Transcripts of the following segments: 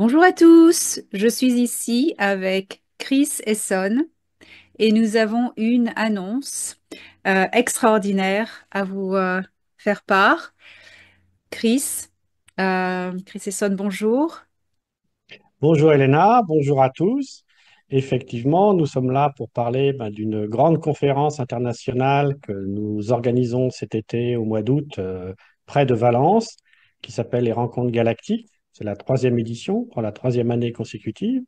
Bonjour à tous, je suis ici avec Chris Esson et nous avons une annonce extraordinaire à vous faire part. Chris, Chris Esson, bonjour. Bonjour Elena, bonjour à tous. Effectivement, nous sommes là pour parler d'une grande conférence internationale que nous organisons cet été au mois d'août près de Valence, qui s'appelle les Rencontres Galactiques. C'est la troisième édition, pour la troisième année consécutive.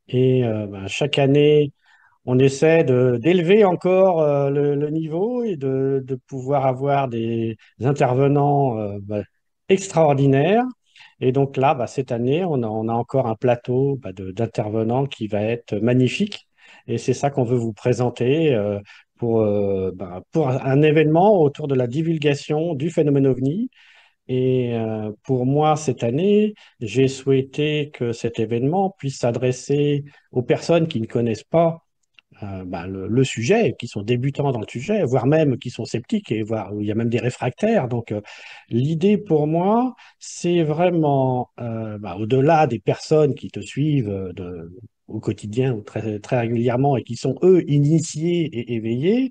Et chaque année, on essaie d'élever encore le niveau et de pouvoir avoir des intervenants extraordinaires. Et donc là, cette année, on a encore un plateau d'intervenants qui va être magnifique. Et c'est ça qu'on veut vous présenter pour un événement autour de la divulgation du phénomène OVNI. Et pour moi, cette année, j'ai souhaité que cet événement puisse s'adresser aux personnes qui ne connaissent pas le sujet, qui sont débutants dans le sujet, voire même qui sont sceptiques, et voire où il y a même des réfractaires. Donc, l'idée pour moi, c'est vraiment, au-delà des personnes qui te suivent au quotidien ou très, très régulièrement et qui sont, eux, initiés et éveillés,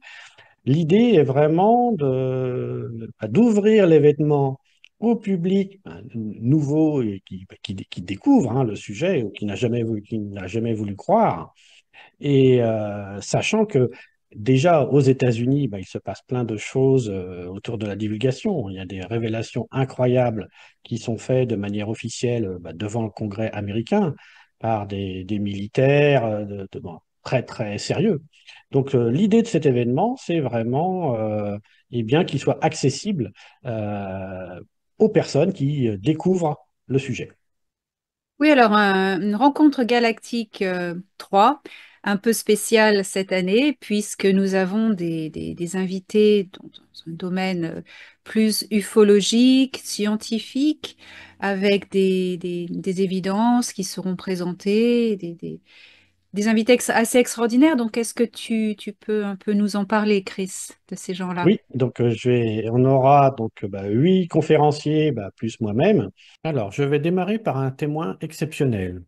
l'idée est vraiment d'ouvrir l'événement au public nouveau et qui découvre le sujet ou qui n'a jamais voulu croire et sachant que déjà aux États-Unis, il se passe plein de choses autour de la divulgation. Il y a des révélations incroyables qui sont faites de manière officielle devant le Congrès américain par des militaires très très sérieux. Donc l'idée de cet événement, c'est vraiment qu'il soit accessible euh, aux personnes qui découvrent le sujet. Oui, alors une rencontre galactique 3, un peu spéciale cette année, puisque nous avons des invités dans un domaine plus ufologique, scientifique, avec des évidences qui seront présentées, des invités assez extraordinaires. Donc, est-ce que tu peux un peu nous en parler, Chris, de ces gens-là? Oui, donc on aura donc 8 conférenciers plus moi-même. Alors, je vais démarrer par un témoin exceptionnel,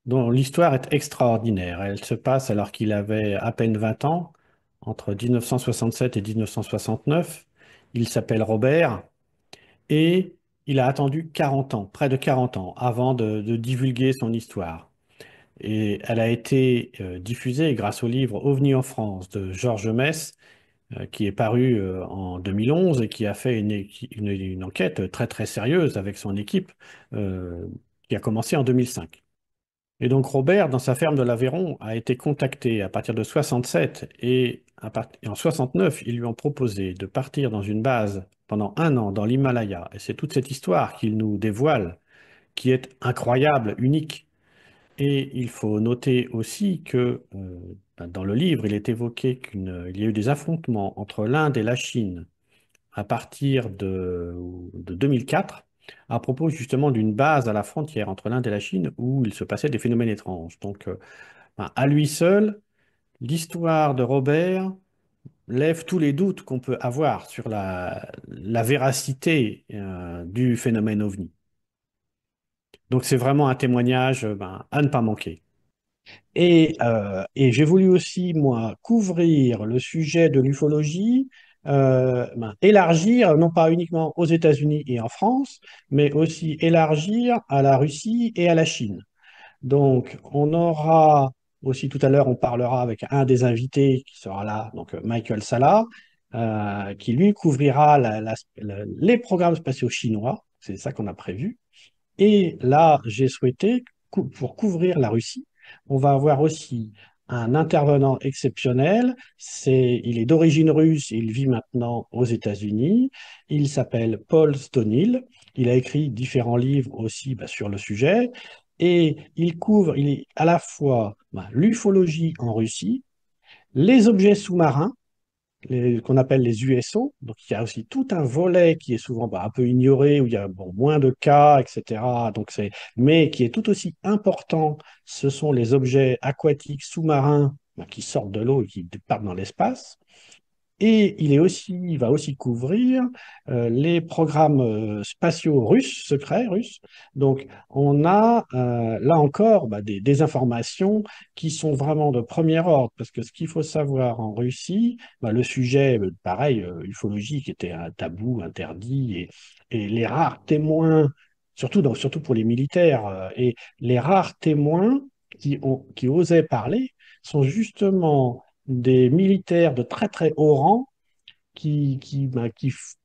dont l'histoire est extraordinaire. Elle se passe alors qu'il avait à peine 20 ans, entre 1967 et 1969. Il s'appelle Robert et il a attendu 40 ans, près de 40 ans, avant de divulguer son histoire. Et elle a été diffusée grâce au livre OVNI en France de Georges Mess, qui est paru en 2011 et qui a fait une enquête très très sérieuse avec son équipe, euh, qui a commencé en 2005. Et donc Robert, dans sa ferme de l'Aveyron, a été contacté à partir de 67 et en 69, ils lui ont proposé de partir dans une base pendant un an dans l'Himalaya. Et c'est toute cette histoire qu'il nous dévoile, qui est incroyable, unique. Et il faut noter aussi que dans le livre, il est évoqué qu'il y a eu des affrontements entre l'Inde et la Chine à partir de 2004, à propos justement d'une base à la frontière entre l'Inde et la Chine où il se passait des phénomènes étranges. Donc, à lui seul, l'histoire de Robert lève tous les doutes qu'on peut avoir sur la véracité du phénomène OVNI. Donc, c'est vraiment un témoignage à ne pas manquer. Et j'ai voulu aussi, moi, couvrir le sujet de l'ufologie, élargir, non pas uniquement aux États-Unis et en France, mais aussi élargir à la Russie et à la Chine. Donc, on aura aussi tout à l'heure, on parlera avec un des invités qui sera là, donc Michael Salla, qui lui couvrira les programmes spatiaux chinois. C'est ça qu'on a prévu. Et là, j'ai souhaité, pour couvrir la Russie, on va avoir aussi un intervenant exceptionnel. Il est d'origine russe, il vit maintenant aux États-Unis. Il s'appelle Paul Stonil. Il a écrit différents livres aussi sur le sujet. Et il est à la fois l'ufologie en Russie, les objets sous-marins, qu'on appelle les USO. Donc, il y a aussi tout un volet qui est souvent un peu ignoré, où il y a moins de cas, etc. Mais qui est tout aussi important, ce sont les objets aquatiques sous-marins qui sortent de l'eau et qui partent dans l'espace. Et il va aussi couvrir les programmes spatiaux russes, secrets russes. Donc, on a là encore des informations qui sont vraiment de premier ordre, parce que ce qu'il faut savoir en Russie, le sujet, pareil, ufologique était un tabou, interdit, et les rares témoins, surtout pour les militaires, et les rares témoins qui osaient parler sont justement des militaires de très très haut rang qui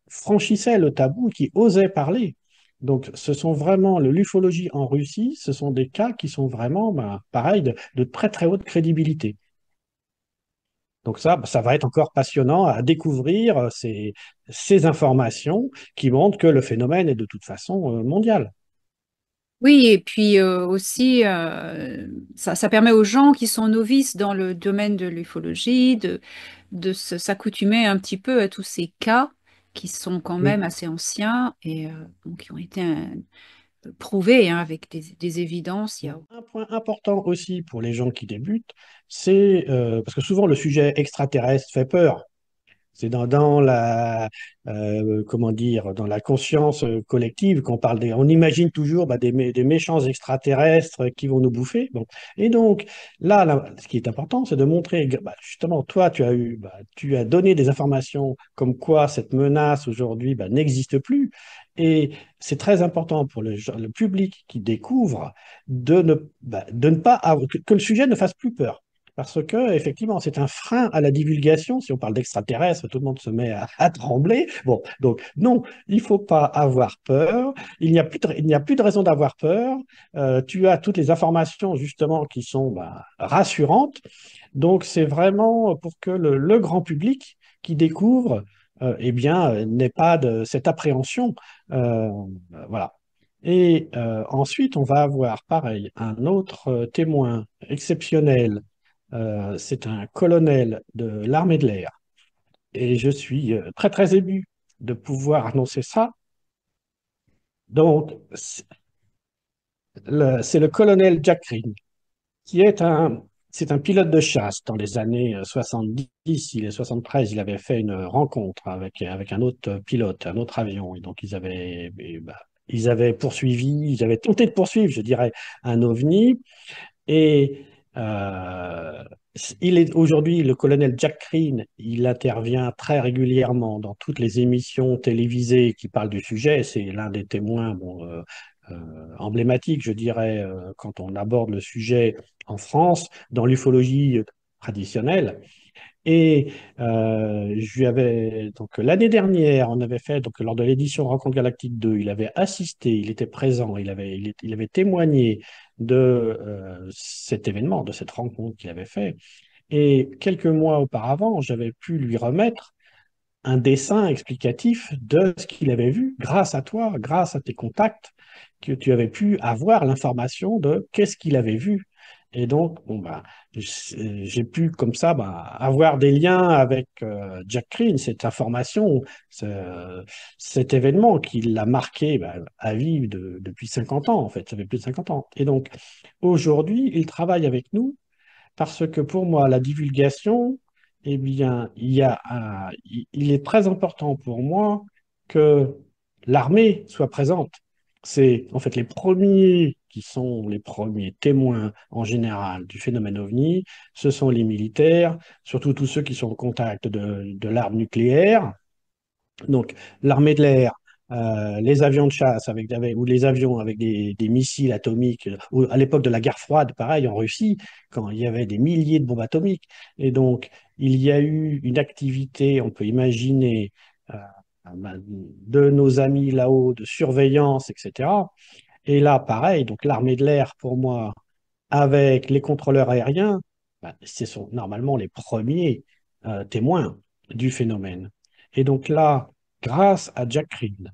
franchissaient le tabou, qui osaient parler. Donc, ce sont vraiment, l'ufologie en Russie, ce sont des cas qui sont vraiment, pareil, de très très haute crédibilité. Donc ça va être encore passionnant à découvrir ces informations qui montrent que le phénomène est de toute façon mondial. Oui, et puis aussi, ça permet aux gens qui sont novices dans le domaine de l'ufologie de s'accoutumer un petit peu à tous ces cas qui sont quand même Oui. assez anciens et donc, qui ont été prouvés hein, avec des évidences. Un point important aussi pour les gens qui débutent, parce que souvent le sujet extraterrestre fait peur. C'est dans la, comment dire, dans la conscience collective qu'on parle on imagine toujours des méchants extraterrestres qui vont nous bouffer. Bon. Et donc, ce qui est important, c'est de montrer, justement, toi, tu as donné des informations comme quoi cette menace aujourd'hui n'existe plus. Et c'est très important pour le public qui découvre de ne pas que le sujet ne fasse plus peur. Parce que, effectivement, c'est un frein à la divulgation. Si on parle d'extraterrestres, tout le monde se met à trembler. Bon, donc, non, il ne faut pas avoir peur. Il n'y a plus de raison d'avoir peur. Tu as toutes les informations, justement, qui sont rassurantes. Donc, c'est vraiment pour que le grand public qui découvre, eh bien, n'ait pas de cette appréhension. Euh, voilà. Et ensuite, on va avoir, pareil, un autre témoin exceptionnel. C'est un colonel de l'armée de l'air. Et je suis très, très ému de pouvoir annoncer ça. Donc, c'est le colonel Jack Green, qui c'est un pilote de chasse dans les années 70, il est 73, il avait fait une rencontre avec un autre pilote, un autre avion. Et donc, ils avaient poursuivi, ils avaient tenté de poursuivre, je dirais, un ovni. Et euh, il est aujourd'hui le colonel Jack Green. Il intervient très régulièrement dans toutes les émissions télévisées qui parlent du sujet. C'est l'un des témoins emblématiques, je dirais, quand on aborde le sujet en France, dans l'ufologie traditionnelle. Et je lui avais, donc l'année dernière, on avait fait, donc lors de l'édition Rencontre Galactique 2, il avait assisté, il était présent, il avait témoigné de cet événement, de cette rencontre qu'il avait fait. Et quelques mois auparavant, j'avais pu lui remettre un dessin explicatif de ce qu'il avait vu grâce à toi, grâce à tes contacts, que tu avais pu avoir l'information de qu'est-ce qu'il avait vu. Et donc, j'ai pu comme ça avoir des liens avec Jack Green, cette information, cet événement qui l'a marqué à vie depuis 50 ans, en fait, ça fait plus de 50 ans. Et donc, aujourd'hui, il travaille avec nous parce que pour moi, la divulgation, eh bien, il est très important pour moi que l'armée soit présente. C'est en fait les premiers qui sont les premiers témoins en général du phénomène OVNI, ce sont les militaires, surtout tous ceux qui sont en contact de l'arme nucléaire. Donc, l'armée de l'air, les avions de chasse ou les avions avec des missiles atomiques, ou à l'époque de la guerre froide, pareil, en Russie, quand il y avait des milliers de bombes atomiques. Et donc, il y a eu une activité, on peut imaginer, de nos amis là-haut, de surveillance, etc. Et là, pareil, donc l'armée de l'air, pour moi, avec les contrôleurs aériens, ce sont normalement les premiers témoins du phénomène. Et donc là, grâce à Jack Reed,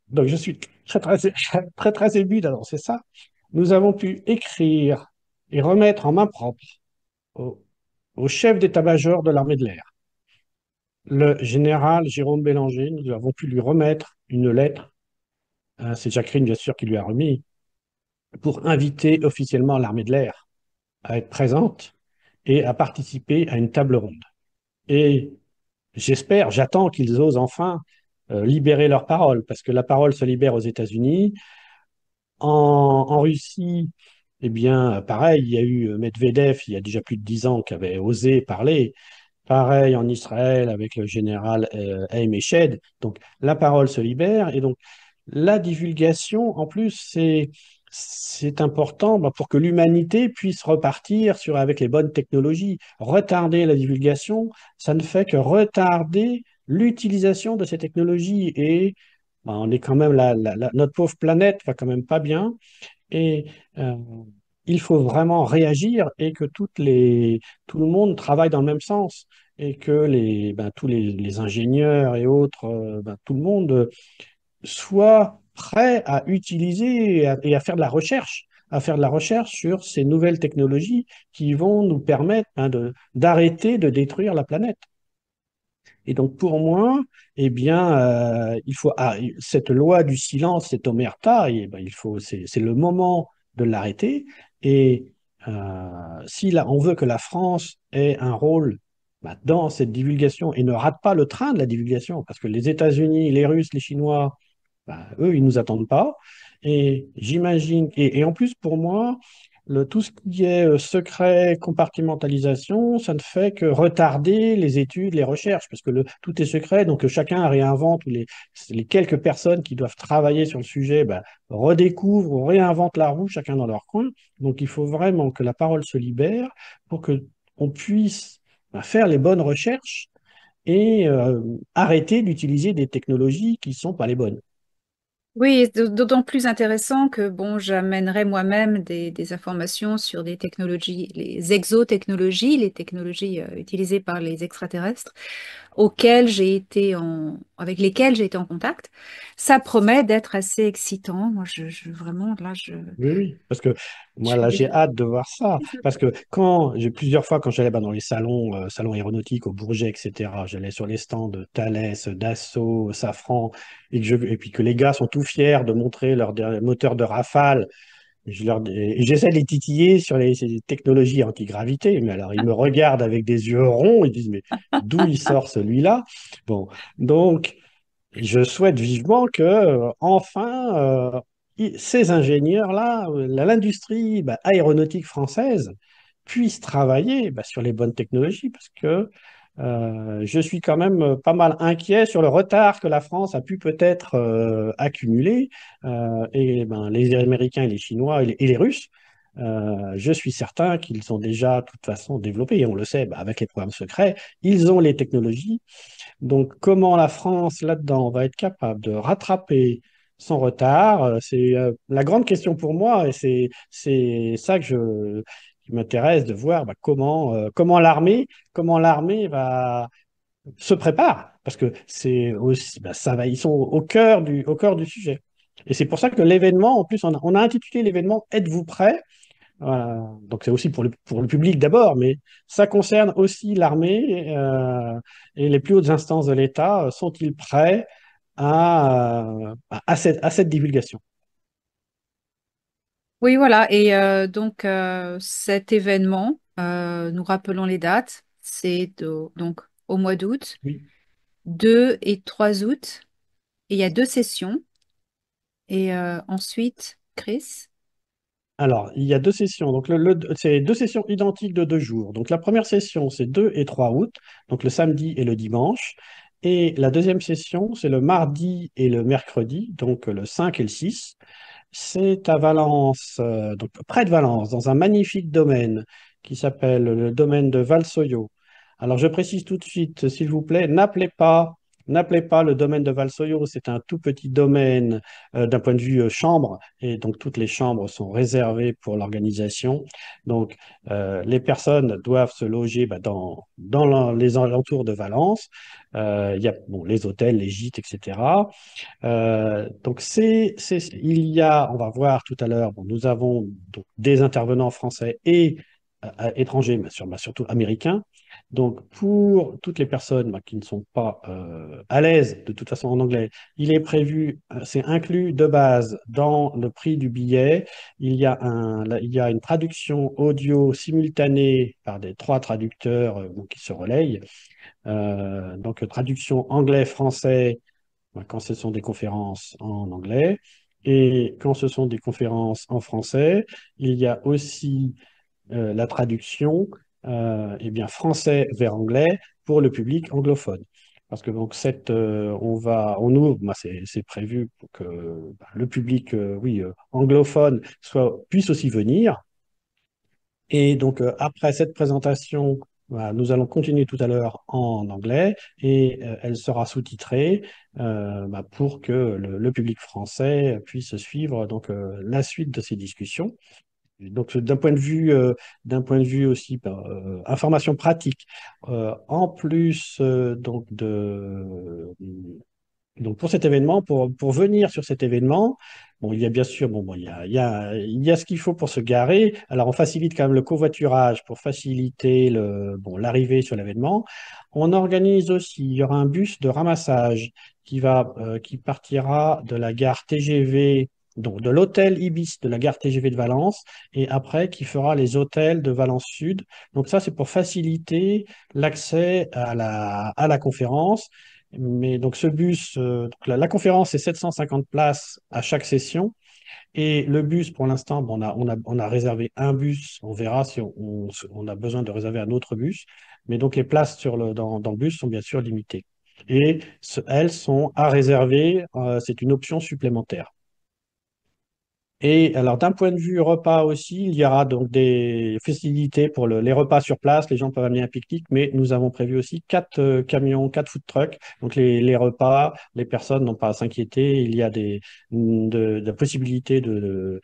donc je suis très, très, très, très ému d'annoncer ça, nous avons pu écrire et remettre en main propre au, au chef d'état-major de l'armée de l'air, le général Jérôme Bélanger. Nous avons pu lui remettre une lettre, c'est Jack Reed bien sûr qui lui a remis, pour inviter officiellement l'armée de l'air à être présente et à participer à une table ronde. Et j'espère, j'attends qu'ils osent enfin libérer leur parole, parce que la parole se libère aux États-Unis. En Russie, eh bien, pareil, il y a eu Medvedev, il y a déjà plus de 10 ans, qui avait osé parler. Pareil en Israël avec le général Haim Eshed. Donc, la parole se libère. Et donc, la divulgation, en plus, c'est important bah, pour que l'humanité puisse repartir avec les bonnes technologies. Retarder la divulgation, ça ne fait que retarder l'utilisation de ces technologies. Et bah, on est quand même notre pauvre planète va quand même pas bien. Et euh, il faut vraiment réagir et que tout le monde travaille dans le même sens et que tous les ingénieurs et autres, tout le monde soit prêt à utiliser et à faire de la recherche, à faire de la recherche sur ces nouvelles technologies qui vont nous permettre d'arrêter de détruire la planète. Et donc, pour moi, eh bien, cette loi du silence, cette omerta, c'est le moment de l'arrêter. Et si là, on veut que la France ait un rôle bah, dans cette divulgation et ne rate pas le train de la divulgation, parce que les États-Unis, les Russes, les Chinois, bah, eux, ils nous attendent pas. Et j'imagine, et en plus, pour moi, tout ce qui est secret, compartimentalisation, ça ne fait que retarder les études, les recherches, parce que tout est secret, donc chacun réinvente, ou les quelques personnes qui doivent travailler sur le sujet bah, redécouvrent ou réinventent la roue, chacun dans leur coin. Donc il faut vraiment que la parole se libère pour que on puisse bah, faire les bonnes recherches et arrêter d'utiliser des technologies qui ne sont pas les bonnes. Oui, d'autant plus intéressant que bon, j'amènerai moi-même des informations sur des technologies, les exotechnologies, les technologies utilisées par les extraterrestres, avec lesquelles j'ai été en contact. Ça promet d'être assez excitant. Moi, vraiment, là, Oui, oui, parce que je moi, suis là, j'ai déjà. hâte de voir ça. Parce que j'ai plusieurs fois, quand j'allais bah, dans les salons aéronautiques au Bourget, etc., j'allais sur les stands de Thales, Dassault, Safran, et puis que les gars sont tout fiers de montrer leur moteur de Rafale. Et j'essaie de les titiller sur ces technologies antigravité, mais alors ils me regardent avec des yeux ronds, ils disent, mais d'où il sort celui-là? Bon, donc. Je souhaite vivement que, enfin, ces ingénieurs-là, l'industrie bah, aéronautique française, puisse travailler bah, sur les bonnes technologies, parce que je suis quand même pas mal inquiet sur le retard que la France a pu peut-être accumuler. Et ben, les Américains et les Chinois et les Russes, je suis certain qu'ils ont déjà, de toute façon, développé, et on le sait, bah, avec les programmes secrets, ils ont les technologies. Donc, comment la France, là-dedans, va être capable de rattraper son retard, c'est la grande question pour moi, et c'est ça qui m'intéresse de voir bah, comment l'armée se prépare, parce que c'est aussi, bah, ils sont au cœur du sujet. Et c'est pour ça que l'événement, en plus, on a intitulé l'événement Êtes-vous prêts? Voilà. Donc c'est aussi pour le public d'abord, mais ça concerne aussi l'armée et les plus hautes instances de l'État. Sont-ils prêts à cette divulgation? Oui, voilà. Et donc, cet événement, nous rappelons les dates, donc au mois d'août, Oui. 2 et 3 août. Et il y a deux sessions. Et ensuite, Chris. Alors, il y a deux sessions. Donc, c'est deux sessions identiques de 2 jours. Donc, la première session, c'est 2 et 3 août, donc le samedi et le dimanche. Et la deuxième session, c'est le mardi et le mercredi, donc le 5 et le 6. C'est à Valence, donc près de Valence, dans un magnifique domaine qui s'appelle le domaine de Valsoyo. Alors je précise tout de suite, s'il vous plaît, n'appelez pas le domaine de Valsoyo, c'est un tout petit domaine d'un point de vue chambre, et donc toutes les chambres sont réservées pour l'organisation. Donc les personnes doivent se loger bah, les alentours de Valence. Il y a bon, les hôtels, les gîtes, etc. Donc, on va voir tout à l'heure, bon, nous avons donc, des intervenants français et étrangers, mais surtout américains. Donc, pour toutes les personnes qui ne sont pas à l'aise de toute façon en anglais, il est prévu, c'est inclus de base dans le prix du billet. Il y a une traduction audio simultanée par des trois traducteurs qui se relayent. Donc, traduction anglais-français quand ce sont des conférences en anglais. Et quand ce sont des conférences en français, il y a aussi la traduction eh bien, français vers anglais pour le public anglophone. Parce que donc on ouvre, bah, c'est prévu pour que bah, le public, oui, anglophone puisse aussi venir. Et donc après cette présentation, bah, nous allons continuer tout à l'heure en anglais et elle sera sous-titrée bah, pour que le public français puisse suivre donc la suite de ces discussions. Donc, d'un point de vue aussi information pratique, en plus donc pour cet événement, pour venir sur cet événement, bon, il y a bien sûr, il y a ce qu'il faut pour se garer. Alors, on facilite quand même le covoiturage pour faciliter l'arrivée sur l'événement. On organise aussi, il y aura un bus de ramassage qui partira de la gare TGV, donc de l'hôtel Ibis de la gare TGV de Valence, et après qui fera les hôtels de Valence Sud. Donc ça, c'est pour faciliter l'accès à la conférence. Mais donc ce bus, donc la conférence, c'est 750 places à chaque session. Et le bus, pour l'instant, bon, on a réservé un bus. On verra si on a besoin de réserver un autre bus. Mais donc les places dans le bus sont bien sûr limitées. Et elles sont à réserver. C'est une option supplémentaire. Et alors, d'un point de vue repas aussi, il y aura donc des facilités pour les repas sur place. Les gens peuvent amener un pique-nique, mais nous avons prévu aussi quatre camions, quatre food trucks. Donc, les repas, les personnes n'ont pas à s'inquiéter. Il y a de possibilités de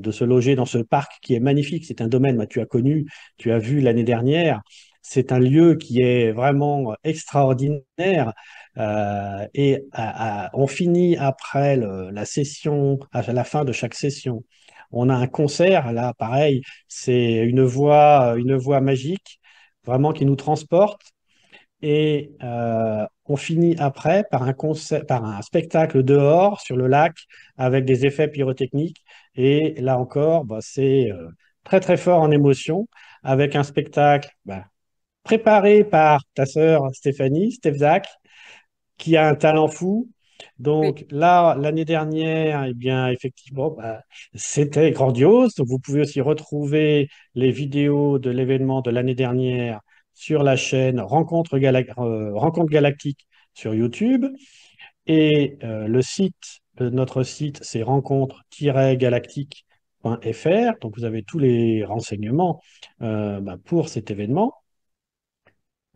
se loger dans ce parc qui est magnifique. C'est un domaine que tu as connu, tu as vu l'année dernière. C'est un lieu qui est vraiment extraordinaire. On finit après la session, à la fin de chaque session, on a un concert. Là, pareil, c'est une voix magique, vraiment qui nous transporte. Et on finit après par un concert, par un spectacle dehors sur le lac avec des effets pyrotechniques. Et là encore, bah, c'est très très fort en émotion avec un spectacle bah, préparé par ta sœur Stéphanie, Stefzak, qui a un talent fou. Oui. Donc là, l'année dernière, eh bien, effectivement, bah, c'était grandiose. Donc, vous pouvez aussi retrouver les vidéos de l'événement de l'année dernière sur la chaîne Rencontre Galactique sur YouTube. Et notre site, c'est rencontre-galactique.fr. Donc, vous avez tous les renseignements bah, pour cet événement.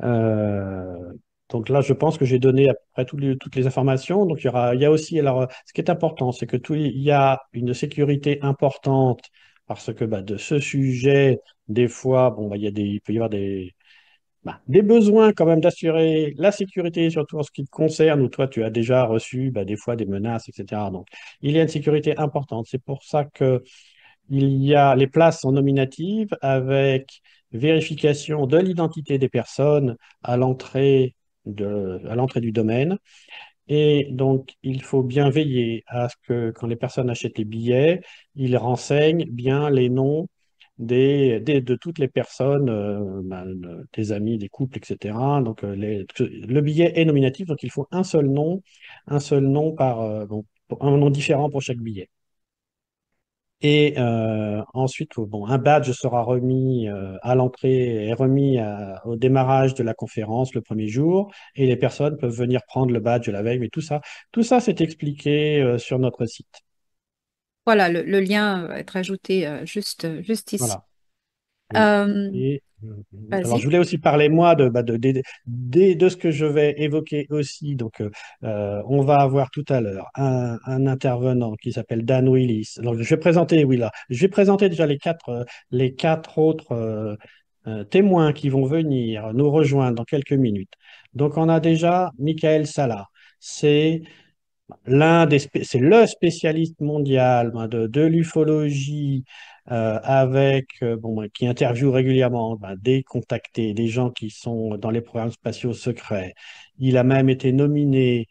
Euh, donc là, je pense que j'ai donné à peu près toutes les informations. Donc il y a aussi, alors, ce qui est important, c'est que il y a une sécurité importante parce que bah, de ce sujet, des fois, bon, bah, il peut y avoir des besoins quand même d'assurer la sécurité, surtout en ce qui te concerne, où toi, tu as déjà reçu bah, des fois des menaces, etc. Donc, il y a une sécurité importante. C'est pour ça que les places sont nominatives avec vérification de l'identité des personnes à à l'entrée du domaine. Et donc, il faut bien veiller à ce que quand les personnes achètent les billets, ils renseignent bien les noms de toutes les personnes, des amis, des couples, etc. Donc, le billet est nominatif, donc il faut un seul nom un nom différent pour chaque billet. Et ensuite, bon, un badge sera remis à l'entrée et remis au démarrage de la conférence le premier jour, et les personnes peuvent venir prendre le badge la veille. Mais tout ça, c'est expliqué sur notre site. Voilà, le lien va être ajouté juste ici. Voilà. Oui. Euh, Et alors, je Vas-y. voulais aussi parler, moi, de ce que je vais évoquer aussi. Donc, on va avoir tout à l'heure un intervenant qui s'appelle Dan Willis. Donc, je vais présenter, oui, là. Je vais présenter déjà les quatre autres témoins qui vont venir nous rejoindre dans quelques minutes. Donc, on a déjà Michael Sala. C'est c'est le spécialiste mondial de l'ufologie, qui interviewe régulièrement des contactés, des gens qui sont dans les programmes spatiaux secrets. Il a même été nominé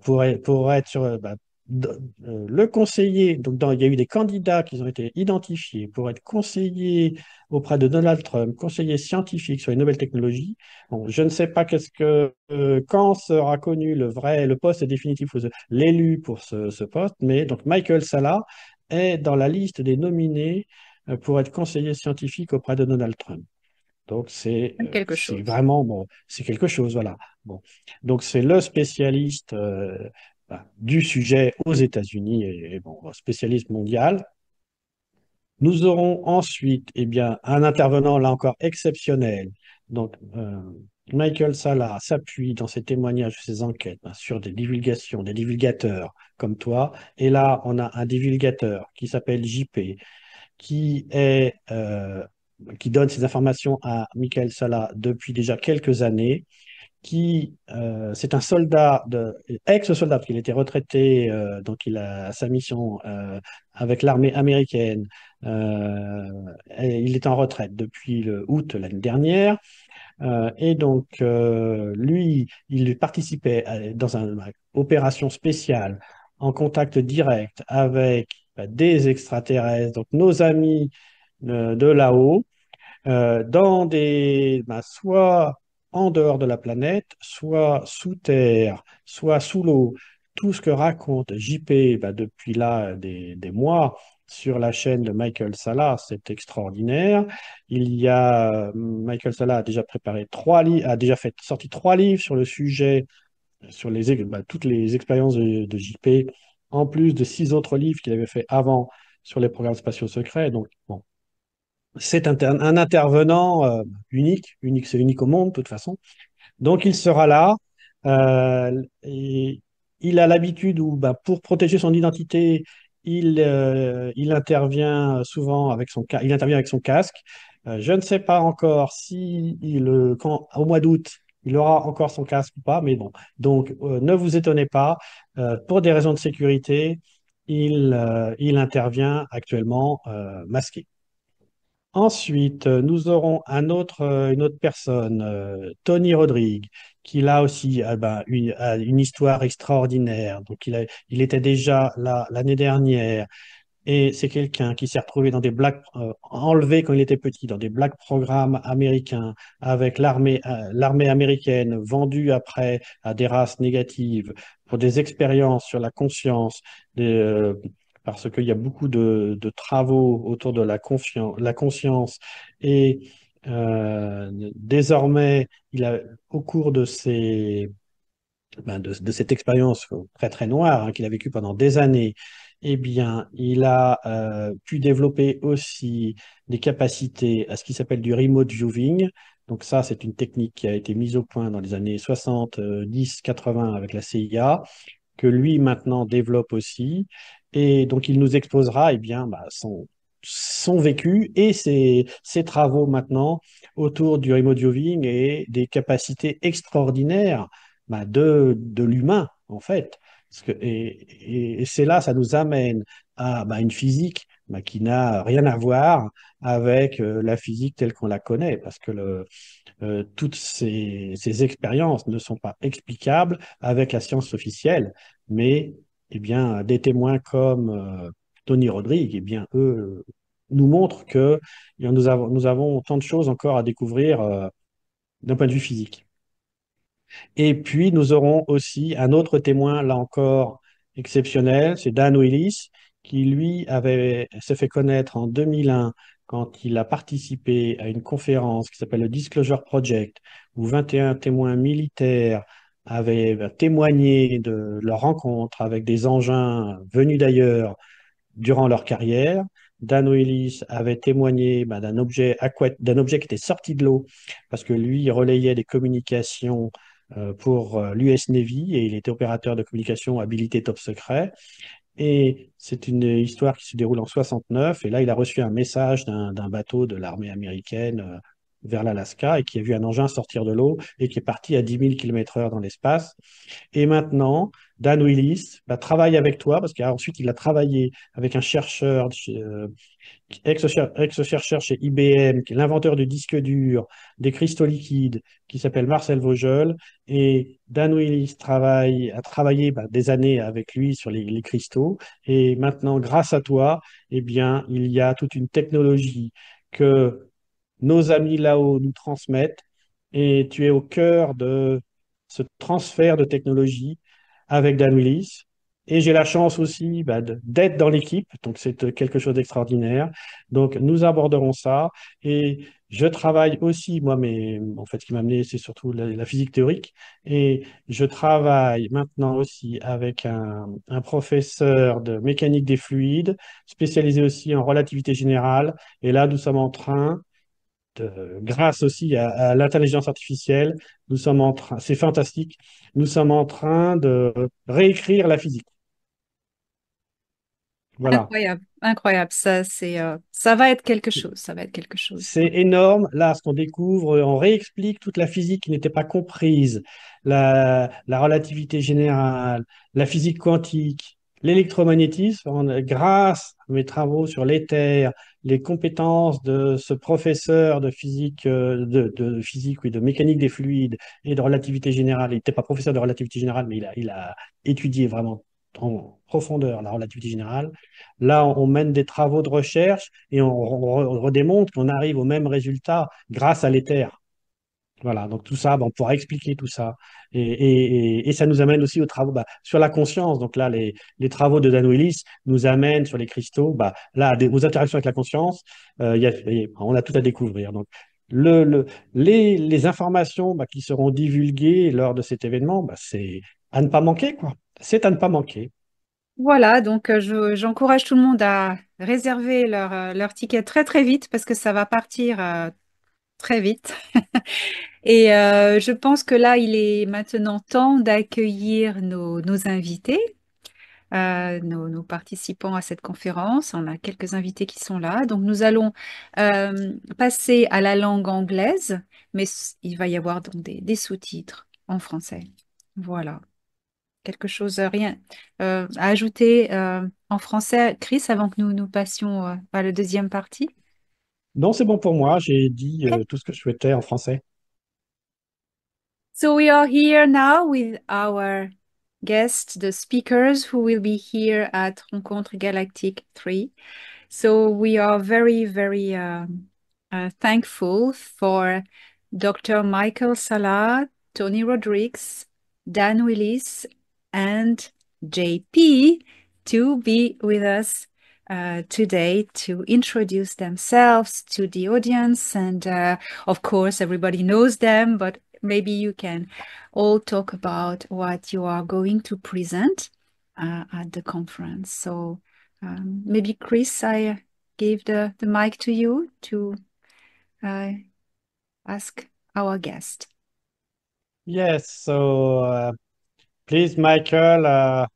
pour être d- le conseiller. Donc, il y a eu des candidats qui ont été identifiés pour être conseillers auprès de Donald Trump, conseiller scientifique sur les nouvelles technologies. Bon, je ne sais pas quand sera connu le poste définitif, ou l'élu pour ce poste, mais donc Michael Salla est dans la liste des nominés pour être conseiller scientifique auprès de Donald Trump. Donc Quelque c'est chose. vraiment bon, c'est quelque chose, voilà. Bon, donc c'est le spécialiste du sujet aux États-Unis et bon, spécialiste mondial. Nous aurons ensuite, eh bien, un intervenant là encore exceptionnel. Donc, Michael Salla s'appuie dans ses témoignages, ses enquêtes sur des divulgations, des divulgateurs comme toi. Et là, on a un divulgateur qui s'appelle JP, qui est, qui donne ces informations à Michael Salla depuis déjà quelques années, c'est un ex-soldat, parce qu'il était retraité, donc il a sa mission avec l'armée américaine. euh, et il est en retraite depuis le août l'année dernière. Et donc, lui, il participait dans une opération spéciale en contact direct avec des extraterrestres, donc nos amis de là-haut, soit en dehors de la planète, soit sous terre, soit sous l'eau. Tout ce que raconte JP depuis là des mois sur la chaîne de Michael Salla, c'est extraordinaire. Michael Salla a déjà préparé a déjà sorti 3 livres sur le sujet, toutes les expériences de JP, en plus de 6 autres livres qu'il avait fait avant sur les programmes spatiaux secrets. Donc, bon, c'est un intervenant unique, c'est unique au monde de toute façon. Donc il sera là. Et il a l'habitude où, pour protéger son identité, il intervient souvent il intervient avec son casque. Je ne sais pas encore si au mois d'août, il aura encore son casque ou pas, mais bon. Donc ne vous étonnez pas, pour des raisons de sécurité, il intervient actuellement masqué. Ensuite, nous aurons une autre personne, Tony Rodrigue, qui là aussi a une histoire extraordinaire. Donc, il était déjà là l'année dernière et c'est quelqu'un qui s'est retrouvé enlevé quand il était petit, dans des black programmes américains avec l'armée américaine, vendu après à des races négatives pour des expériences sur la conscience, parce qu'il y a beaucoup de travaux autour de la conscience. Et désormais, au cours de cette expérience très très noire qu'il a vécue pendant des années, eh bien, il a pu développer aussi des capacités à ce qui s'appelle du remote viewing. Donc ça, c'est une technique qui a été mise au point dans les années 70, 80 avec la CIA, que lui maintenant développe aussi. Et donc, il nous exposera son vécu et ses travaux maintenant autour du remote viewing et des capacités extraordinaires de l'humain, en fait. Et c'est là, ça nous amène à une physique qui n'a rien à voir avec la physique telle qu'on la connaît, parce que toutes ces expériences ne sont pas explicables avec la science officielle, mais eh bien, des témoins comme Tony Rodrigue, eh bien, eux, nous montrent que nous avons tant de choses encore à découvrir d'un point de vue physique. Et puis, nous aurons aussi un autre témoin, là encore, exceptionnel, c'est Dan Willis, qui, lui, s'est fait connaître en 2001 quand il a participé à une conférence qui s'appelle le Disclosure Project, où 21 témoins militaires avaient témoigné de leur rencontre avec des engins venus d'ailleurs durant leur carrière. Dan Willis avait témoigné d'un objet qui était sorti de l'eau parce que lui il relayait des communications pour l'US Navy et il était opérateur de communication habilité top secret. Et c'est une histoire qui se déroule en 69. Et là, il a reçu un message d'un bateau de l'armée américaine vers l'Alaska et qui a vu un engin sortir de l'eau et qui est parti à 10 000 km/h dans l'espace. Et maintenant, Dan Willis travaille avec toi parce qu'ensuite, il a travaillé avec un chercheur ex-chercheur chez IBM, qui est l'inventeur du disque dur, des cristaux liquides, qui s'appelle Marcel Vogel. Et Dan Willis a travaillé des années avec lui sur les cristaux. Et maintenant, grâce à toi, eh bien, il y a toute une technologie que nos amis là-haut nous transmettent. Et tu es au cœur de ce transfert de technologie avec Dan Willis. Et j'ai la chance aussi d'être dans l'équipe, donc c'est quelque chose d'extraordinaire. Donc nous aborderons ça. Et je travaille aussi, moi, mais en fait, ce qui m'a amené, c'est surtout la physique théorique. Et je travaille maintenant aussi avec un professeur de mécanique des fluides, spécialisé aussi en relativité générale. Et là, nous sommes en train grâce aussi à l'intelligence artificielle, nous sommes en train, c'est fantastique, nous sommes en train de réécrire la physique. Voilà. Incroyable, incroyable. Ça va être quelque chose. Ça va être quelque chose. C'est énorme. Là, ce qu'on découvre, on réexplique toute la physique qui n'était pas comprise, la relativité générale, la physique quantique, l'électromagnétisme. Grâce à mes travaux sur l'éther, les compétences de ce professeur de physique, de physique, oui, de mécanique des fluides et de relativité générale. Il n'était pas professeur de relativité générale, mais il a étudié vraiment en profondeur la relativité générale. Là, on mène des travaux de recherche et on redémontre qu'on arrive au même résultat grâce à l'éther. Voilà, donc tout ça, on pourra expliquer tout ça. Et ça nous amène aussi aux travaux sur la conscience. Donc là, les travaux de Dan Willis nous amènent sur les cristaux, là, aux interactions avec la conscience. On a tout à découvrir. Donc, le, le- les informations qui seront divulguées lors de cet événement, c'est à ne pas manquer, quoi. C'est à ne pas manquer. Voilà, donc j'encourage tout le monde à réserver leur ticket très très vite parce que ça va partir très vite. Et je pense que là, il est maintenant temps d'accueillir nos invités, nos participants à cette conférence. On a quelques invités qui sont là. Donc nous allons passer à la langue anglaise, mais il va y avoir donc des sous-titres en français. Voilà. Quelque chose, rien à ajouter en français, Chris, avant que nous passions à la deuxième partie? Non, c'est bon pour moi. J'ai dit Okay. tout ce que je souhaitais en français. So we are here now with our guests, the speakers who will be here at Rencontre Galactique 3. So we are very, very thankful for Dr. Michael Salah, Tony Rodriguez, Dan Willis, and JP to be with us today to introduce themselves to the audience. And of course, everybody knows them, but maybe you can all talk about what you are going to present at the conference. So maybe Chris, I give the mic to you to uh, ask our guest. Yes, so please, Michael,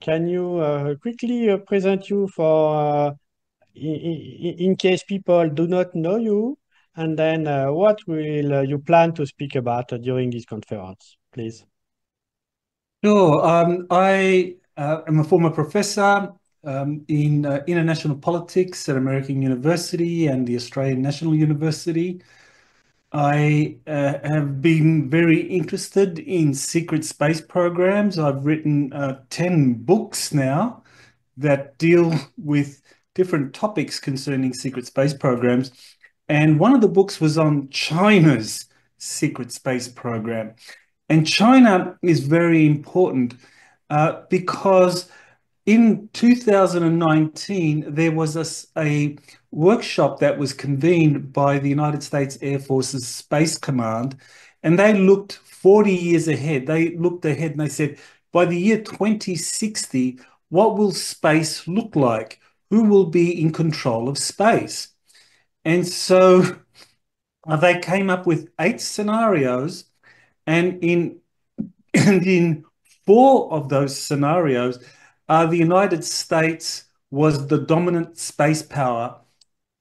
can you quickly present you for in case people do not know you, and then what will you plan to speak about during this conference, please? Sure. I am a former professor in international politics at American University and the Australian National University. I have been very interested in secret space programs. I've written 10 books now that deal with different topics concerning secret space programs. And one of the books was on China's secret space program. And China is very important because in 2019, there was a workshop that was convened by the United States Air Force's Space Command, and they looked 40 years ahead. They looked ahead and they said, by the year 2060, what will space look like? Who will be in control of space? And so they came up with 8 scenarios, and in four of those scenarios, the United States was the dominant space power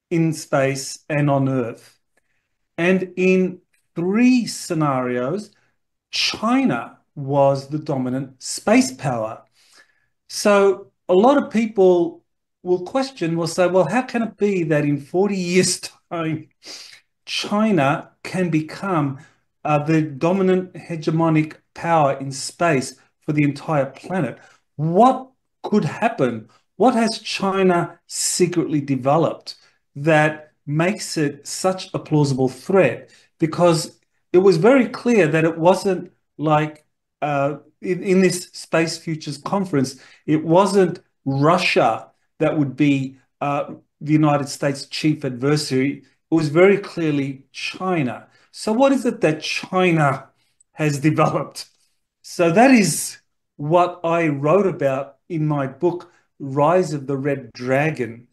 in space and on Earth. And in 3 scenarios, China was the dominant space power. So a lot of people will question, will say, well, how can it be that in 40 years' time, China can become the dominant hegemonic power in space for the entire planet? What could happen? What has China secretly developed that makes it such a plausible threat? Because it was very clear that it wasn't like in this Space Futures Conference, it wasn't Russia that would be the United States' chief adversary. It was very clearly China. So, what is it that China has developed? So, that is what I wrote about in my book, Rise of the Red Dragon.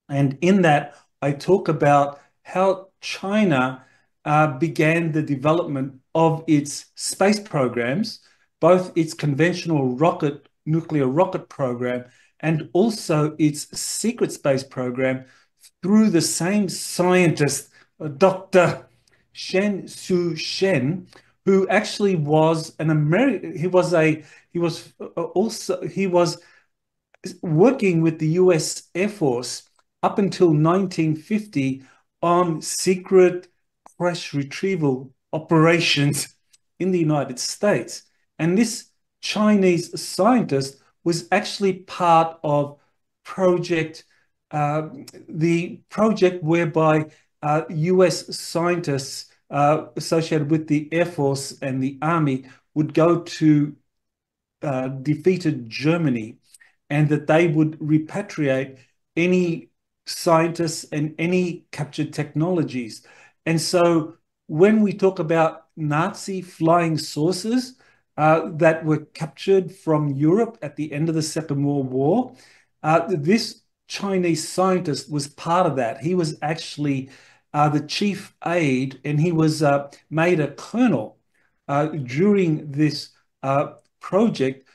And in that, I talk about how China began the development of its space programs, both its conventional nuclear rocket program, and also its secret space program through the same scientist, Dr. Shen Su Shen, who actually was an American. He was working with the US Air Force up until 1950 on secret crash retrieval operations in the United States. And this Chinese scientist was actually part of project, the project whereby US scientists associated with the Air Force and the Army would go to defeated Germany, and that they would repatriate any scientists and any captured technologies. And so when we talk about Nazi flying saucers that were captured from Europe at the end of the Second World War, this Chinese scientist was part of that. He was actually the chief aide, and he was made a colonel during this project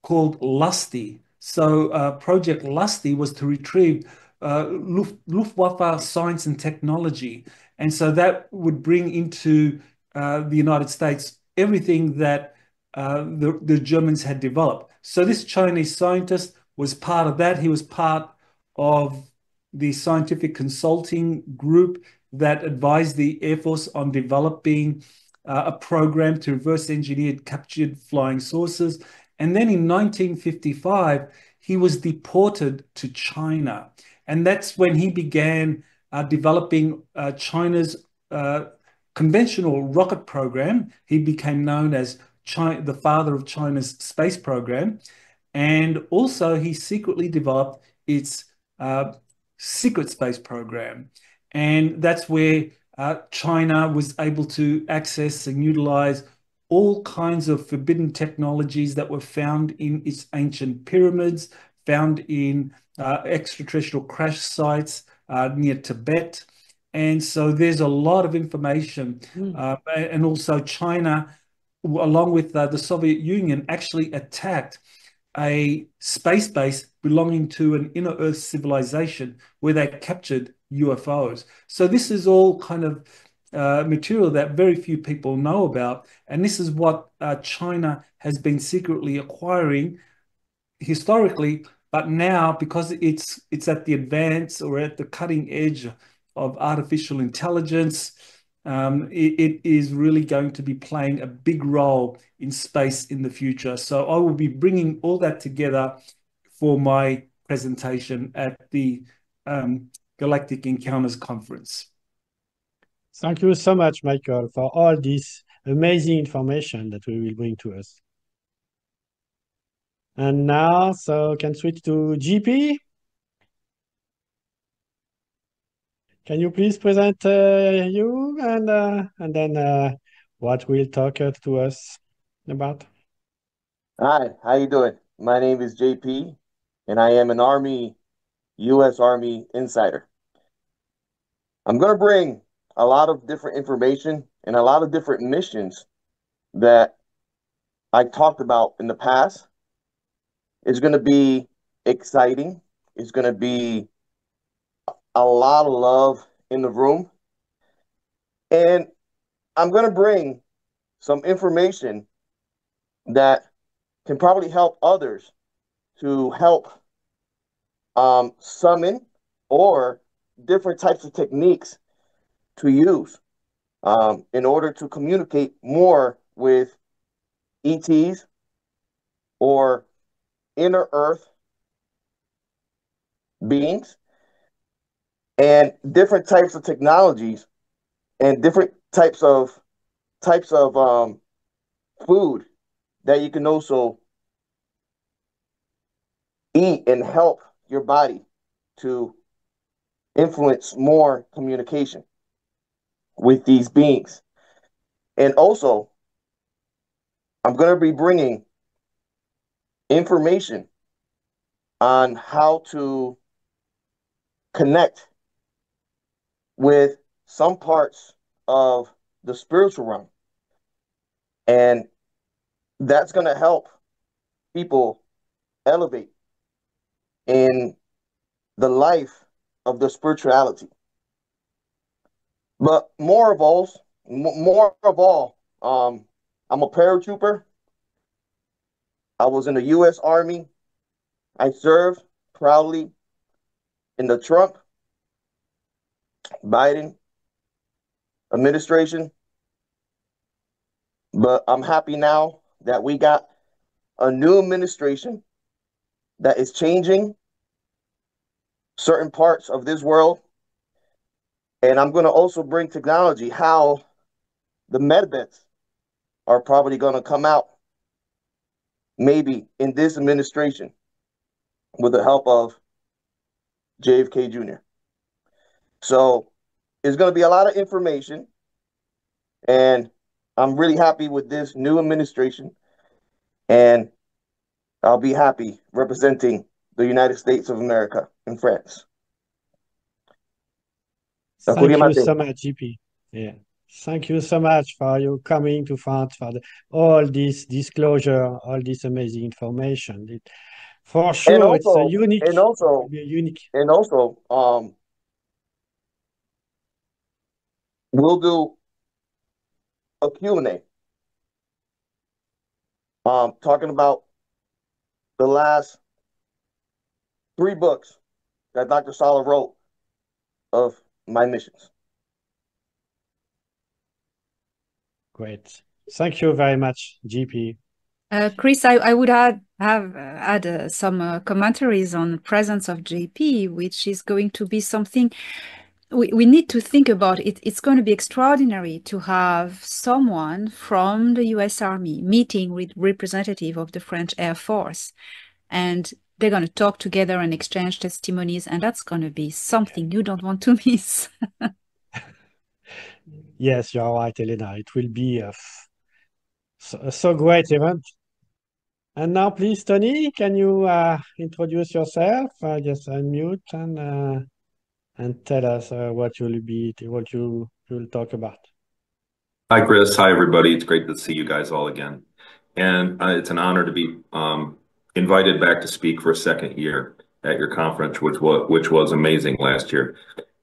called Lusty. So Project Lusty was to retrieve Luftwaffe science and technology. And so that would bring into the United States everything that the Germans had developed. So this Chinese scientist was part of that. He was part of the scientific consulting group that advised the Air Force on developing a program to reverse engineer captured flying saucers. And then in 1955, he was deported to China. And that's when he began developing China's conventional rocket program. He became known as the father of China's space program. And also, he secretly developed its secret space program. And that's where China was able to access and utilize all kinds of forbidden technologies that were found in its ancient pyramids, found in extraterrestrial crash sites near Tibet. And so there's a lot of information. And also China, along with the Soviet Union, actually attacked a space base belonging to an inner Earth civilization where they captured UFOs. So this is all kind of material that very few people know about. And this is what China has been secretly acquiring historically, but now because it's at the advance or at the cutting edge of artificial intelligence, it is really going to be playing a big role in space in the future. So I will be bringing all that together for my presentation at the Galactic Encounters Conference. Thank you so much, Michael, for all this amazing information that we will bring to us. And now, so can switch to GP. Can you please present you and then what we'll talk to us about? Hi, how you doing? My name is JP, and I am an U.S. Army insider. I'm going to bring a lot of different information and a lot of different missions that I talked about in the past. It's going to be exciting. It's going to be a lot of love in the room. And I'm going to bring some information that can probably help others to help summon or different types of techniques to use in order to communicate more with ETs or inner Earth beings, and different types of technologies and different types of food that you can also eat and help your body to influence more communication with these beings. And also, I'm going to be bringing information on how to connect with some parts of the spiritual realm. And that's going to help people elevate in the life of the spirituality. But more of all, I'm a paratrooper. I was in the U.S. Army. I served proudly in the Trump, Biden administration. But I'm happy now that we got a new administration that is changing certain parts of this world. And I'm going to also bring technology, how the medbeds are probably going to come out maybe in this administration with the help of JFK Jr. So it's going to be a lot of information, and I'm really happy with this new administration, and I'll be happy representing the United States of America in France. Thank you so much, GP. Yeah. Thank you so much for you coming to France, for all this disclosure, all this amazing information. For sure, it's a unique. And also, we'll do a Q&A, talking about the last 3 books that Dr. Sala wrote of my missions. Great. Thank you very much, GP. Chris, I would have some commentaries on the presence of JP, which is going to be something we need to think about. It's going to be extraordinary to have someone from the US Army meeting with representative of the French Air Force, and they're going to talk together and exchange testimonies, and that's going to be something you don't want to miss. Yes, you're right, Elena. It will be a so great event. And now, please, Tony, can you introduce yourself? Just unmute and tell us what you'll talk about. Hi, Chris. Hi, everybody. It's great to see you guys all again. And it's an honor to be invited back to speak for a second year at your conference, which was amazing last year.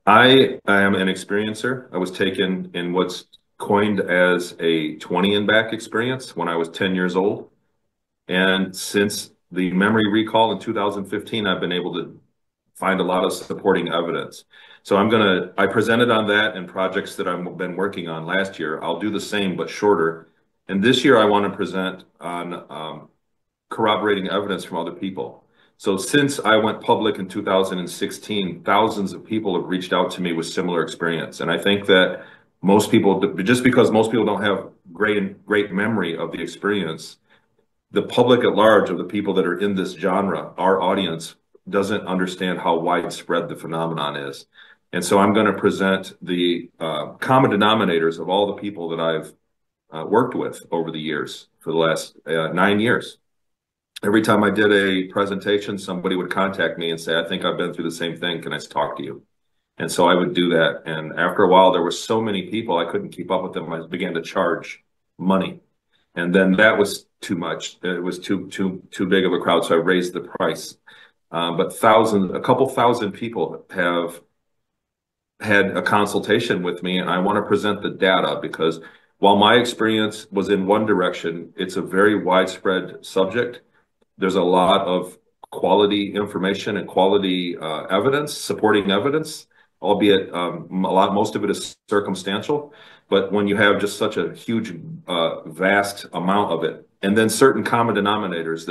I am an experiencer. I was taken in what's coined as a 20 and back experience when I was 10 years old. And since the memory recall in 2015, I've been able to find a lot of supporting evidence. So I presented on that in projects that I've been working on last year. I'll do the same, but shorter. And this year I want to present on corroborating evidence from other people. So since I went public in 2016, thousands of people have reached out to me with similar experience. And I think that most people, just because most people don't have great memory of the experience, the public at large of the people that are in this genre, our audience, doesn't understand how widespread the phenomenon is. And so I'm going to present the common denominators of all the people that I've worked with over the years, for the last 9 years. Every time I did a presentation, somebody would contact me and say, I think I've been through the same thing. Can I talk to you? And so I would do that. And after a while, there were so many people, I couldn't keep up with them. I began to charge money. And then that was too much. It was too big of a crowd. So I raised the price. But a couple thousand people have had a consultation with me, and I want to present the data, because while my experience was in one direction, it's a very widespread subject. There's a lot of quality information and quality evidence, supporting evidence, albeit most of it is circumstantial. But when you have just such a huge, vast amount of it, and then certain common denominators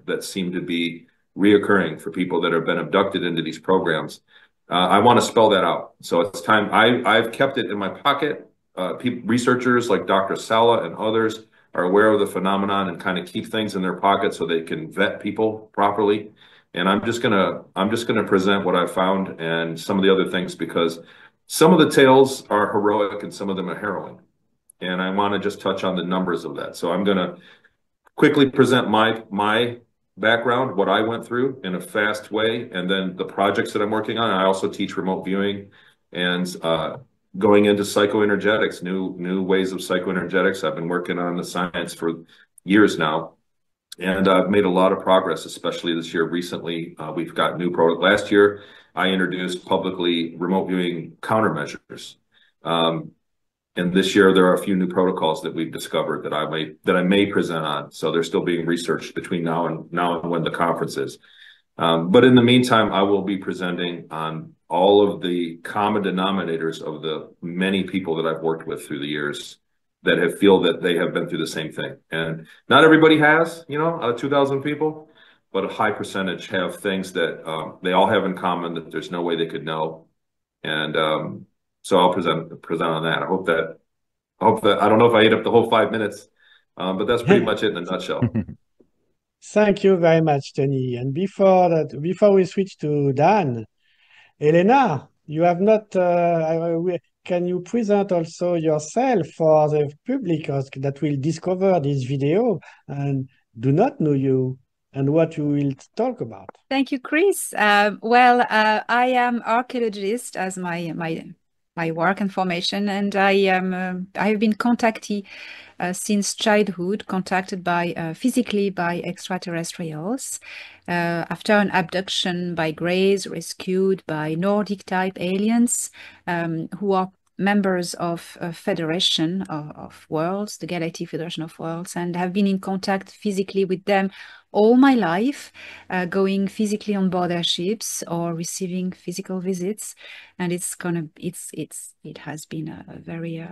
that seem to be reoccurring for people that have been abducted into these programs, I want to spell that out. So it's time. I've kept it in my pocket. Researchers like Dr. Sala and others are aware of the phenomenon and kind of keep things in their pocket so they can vet people properly. And I'm just gonna present what I found and some of the other things, because some of the tales are heroic and some of them are harrowing. And I want to just touch on the numbers of that. So I'm gonna quickly present my background, what I went through in a fast way, and then the projects that I'm working on. I also teach remote viewing and going into psychoenergetics, new ways of psychoenergetics. I've been working on the science for years now, and I've made a lot of progress, especially this year. Recently, we've got new product. Last year, I introduced publicly remote viewing countermeasures. And this year, there are a few new protocols that we've discovered that I may present on. So they're still being researched between now and when the conference is. But in the meantime, I will be presenting on all of the common denominators of the many people that I've worked with through the years that feel that they have been through the same thing. And not everybody has, out of 2,000 people, but a high percentage have things that they all have in common that there's no way they could know. And so I'll present on that. I hope that I don't know if I ate up the whole 5 minutes, but that's pretty much it in a nutshell. Thank you very much, Tony. And before we switch to Dan, Elena, you have not. Can you present also yourself for the public that will discover this video and do not know you and what you will talk about? Thank you, Chris. I am archaeologist as my work and formation, and I have been contactee since childhood, contacted physically by extraterrestrials after an abduction by Greys, rescued by Nordic type aliens who are members of a federation of worlds, the Galactic Federation of Worlds, and have been in contact physically with them all my life, going physically on board their ships or receiving physical visits. And it has been a very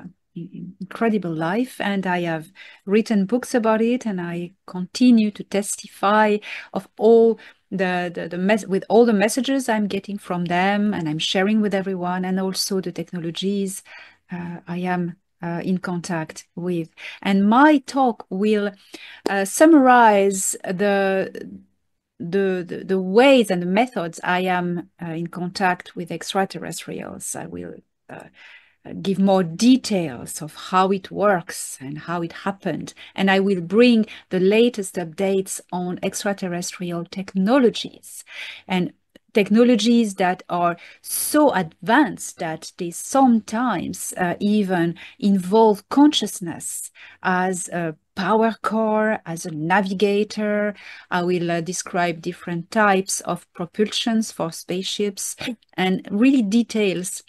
incredible life, and I have written books about it, and I continue to testify of all with all the messages I'm getting from them, and I'm sharing with everyone, and also the technologies I am in contact with. And my talk will summarize the ways and the methods I am in contact with extraterrestrials. I will give more details of how it works and how it happened. And I will bring the latest updates on extraterrestrial technologies and technologies that are so advanced that they sometimes even involve consciousness as a power core, as a navigator. I will describe different types of propulsions for spaceships and really details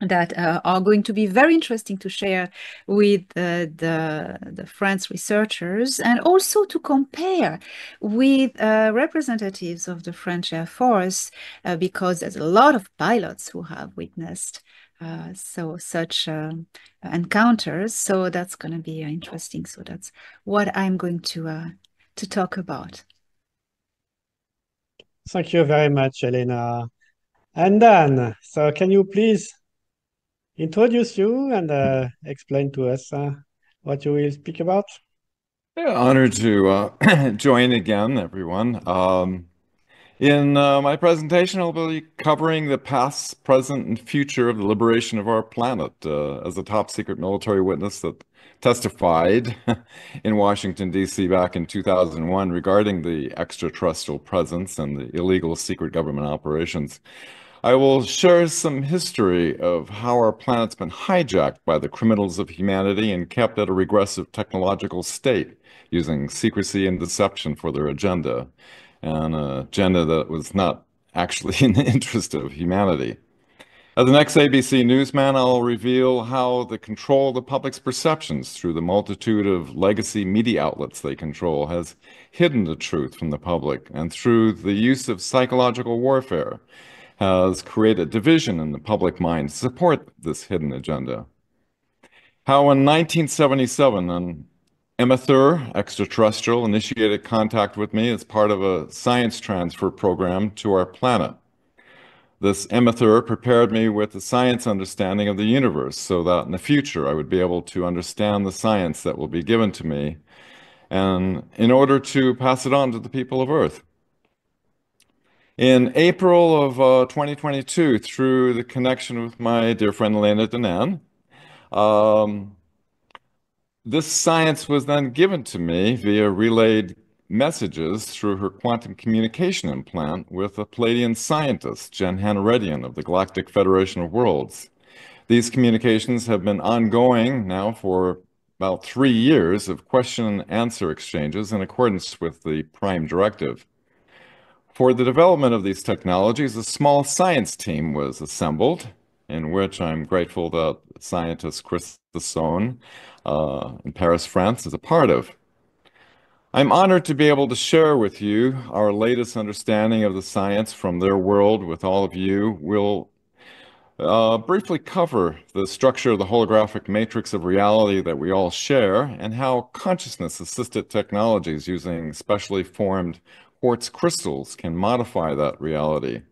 that are going to be very interesting to share with the French researchers, and also to compare with representatives of the French Air Force, because there's a lot of pilots who have witnessed such encounters. So that's going to be interesting. So that's what I'm going to talk about. Thank you very much, Elena. And Dan, so can you please introduce you and explain to us what you will speak about? Yeah, honored to join again, everyone. In my presentation, I'll be covering the past, present, and future of the liberation of our planet as a top secret military witness that testified in Washington, D.C. back in 2001 regarding the extraterrestrial presence and the illegal secret government operations. I will share some history of how our planet's been hijacked by the criminals of humanity and kept at a regressive technological state, using secrecy and deception for their agenda, an agenda that was not actually in the interest of humanity. As the next ABC newsman, I'll reveal how the control of the public's perceptions through the multitude of legacy media outlets they control has hidden the truth from the public, and through the use of psychological warfare has created division in the public mind to support this hidden agenda. How in 1977, an amateur extraterrestrial initiated contact with me as part of a science transfer program to our planet. This amateur prepared me with a science understanding of the universe so that in the future I would be able to understand the science that will be given to me, and in order to pass it on to the people of Earth. In April of 2022, through the connection with my dear friend Elena Danaan, this science was then given to me via relayed messages through her quantum communication implant with a Pleiadian scientist, Jen Hanaredian of the Galactic Federation of Worlds. These communications have been ongoing now for about 3 years of question and answer exchanges in accordance with the Prime Directive. For the development of these technologies, a small science team was assembled, in which I'm grateful that scientist Chris Thesson in Paris, France, is a part of. I'm honored to be able to share with you our latest understanding of the science from their world with all of you. We'll briefly cover the structure of the holographic matrix of reality that we all share and how consciousness-assisted technologies using specially formed quartz crystals can modify that reality.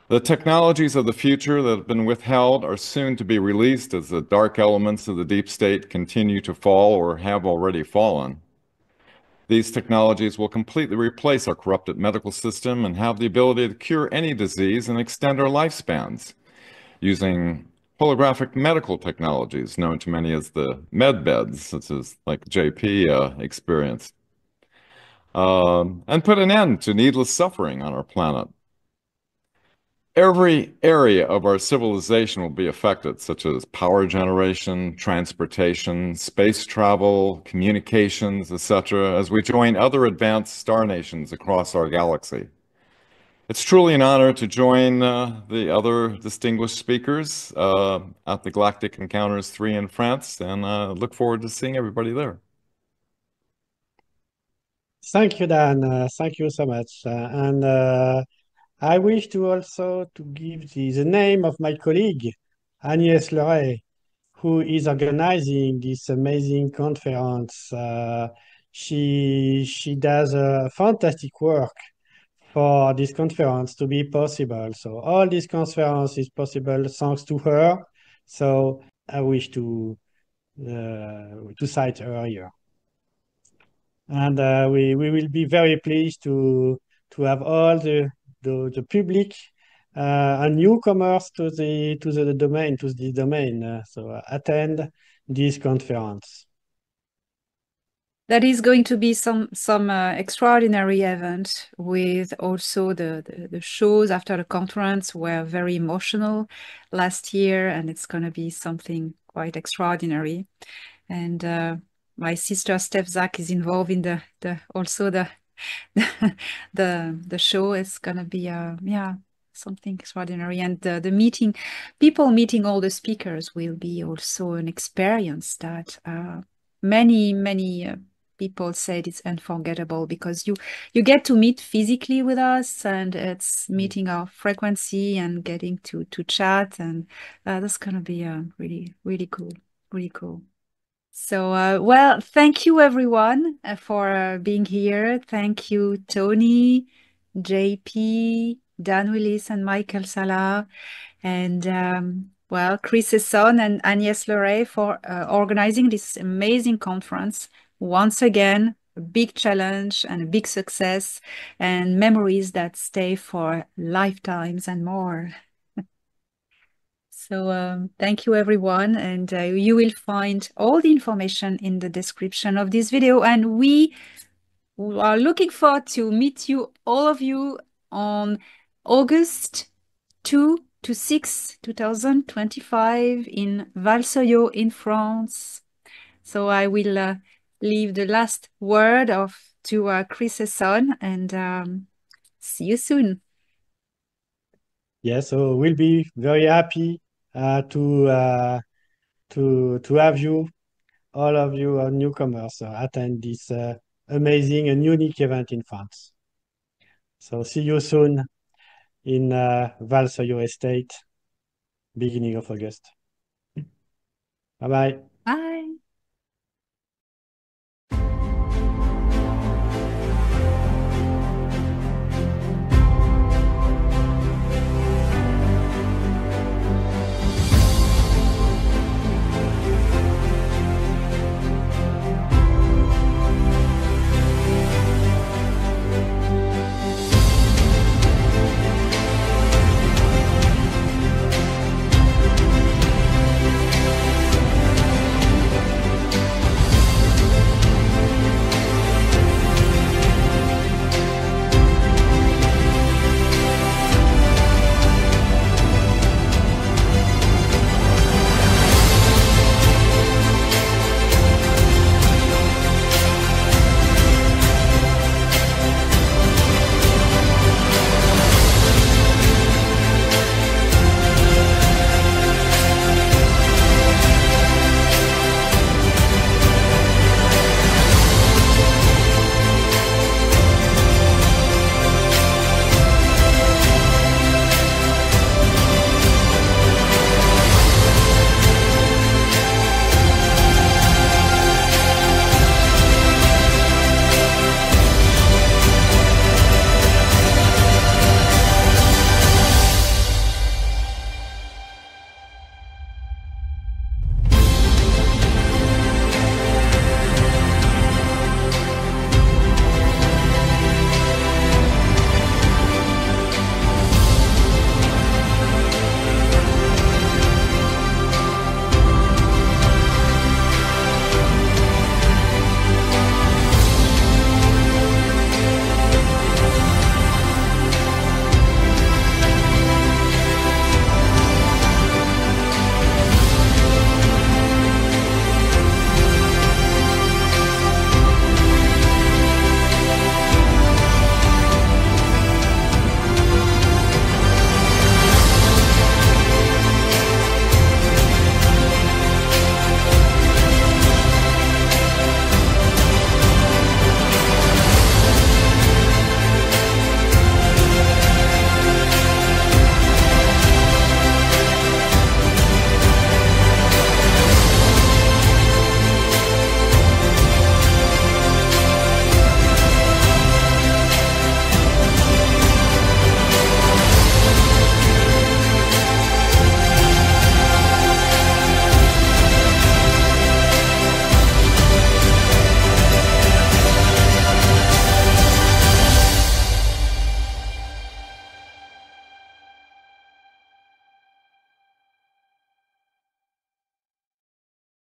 The technologies of the future that have been withheld are soon to be released as the dark elements of the deep state continue to fall or have already fallen. These technologies will completely replace our corrupted medical system and have the ability to cure any disease and extend our lifespans using holographic medical technologies known to many as the med beds, such as like JP experienced, and put an end to needless suffering on our planet. Every area of our civilization will be affected, such as power generation, transportation, space travel, communications, etc., as we join other advanced star nations across our galaxy. It's truly an honor to join the other distinguished speakers at the Galactic Encounters 3 in France, and look forward to seeing everybody there. Thank you, Dan. Thank you so much. I wish to also to give the name of my colleague, Agnès Leray, who is organizing this amazing conference. She does a fantastic work for this conference to be possible. So all this conference is possible thanks to her. So I wish to cite her here. And we will be very pleased to have all the public and newcomers to this domain. So attend this conference. That is going to be some extraordinary event with also the shows after the conference were very emotional last year, and it's going to be something quite extraordinary. And my sister Steph Zak is involved in the show. Is gonna be something extraordinary, and the people meeting all the speakers will be also an experience that many people said it's unforgettable, because you get to meet physically with us, and it's meeting our frequency and getting to chat, and that's gonna be really cool. So, well, thank you everyone for being here. Thank you, Tony, JP, Dan Willis, and Michael Salah, and well, Chris Esson and Agnès Leray for organizing this amazing conference. Once again, a big challenge and a big success, and memories that stay for lifetimes and more. So thank you everyone, and you will find all the information in the description of this video, and we are looking forward to meet you, all of you, on August 2 to 6, 2025 in Val-Soyaux in France. So I will leave the last word to Chris Esson, and see you soon. Yeah, so we'll be very happy to have you, all of you newcomers, attend this amazing and unique event in France. So see you soon in Val-sur-Your Estate, beginning of August. Bye-bye. Bye.